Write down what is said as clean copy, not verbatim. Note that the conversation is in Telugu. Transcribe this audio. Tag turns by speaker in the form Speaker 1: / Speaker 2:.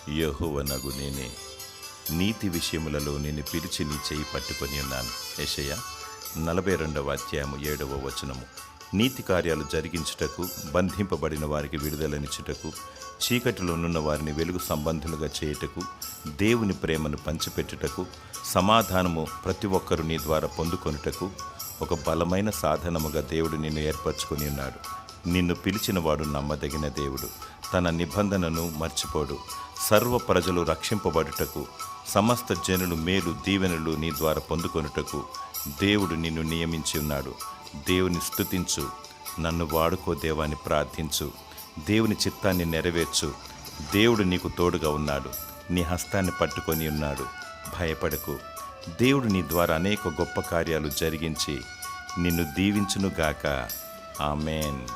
Speaker 1: యెహోవానగు నేనే నీతి విషయములలో నేను పిలిచి నీ చేయి పట్టుకొని ఉన్నాను. యెషయా 42:7. నీతి కార్యాలు జరిగించుటకు, బంధింపబడిన వారికి విడుదలనిచ్చుటకు, చీకటిలోనున్న వారిని వెలుగు సంబంధులుగా చేయుటకు, దేవుని ప్రేమను పంచిపెట్టుటకు, సమాధానము ప్రతి ఒక్కరు నీ ద్వారా పొందుకొనుటకు ఒక బలమైన సాధనముగా దేవుడు నిన్ను ఏర్పరచుకొని ఉన్నాడు. నిన్ను పిలిచినవాడు నమ్మదగిన దేవుడు. తన నిబంధనను మర్చిపోడు. సర్వ ప్రజలు రక్షింపబడుటకు, సమస్త జనులు మేలు దీవెనలు నీ ద్వారా పొందుకొనుటకు దేవుడు నిన్ను నియమించి ఉన్నాడు. దేవుని స్తుతించు, నన్ను వాడుకో దేవాన్ని ప్రార్థించు, దేవుని చిత్తాన్ని నెరవేర్చు. దేవుడు నీకు తోడుగా ఉన్నాడు, నీ హస్తాన్ని పట్టుకొని ఉన్నాడు. భయపడకు. దేవుడు నీ ద్వారా అనేక గొప్ప కార్యాలు జరిగించి నిన్ను దీవించునుగాక. ఆమేన్.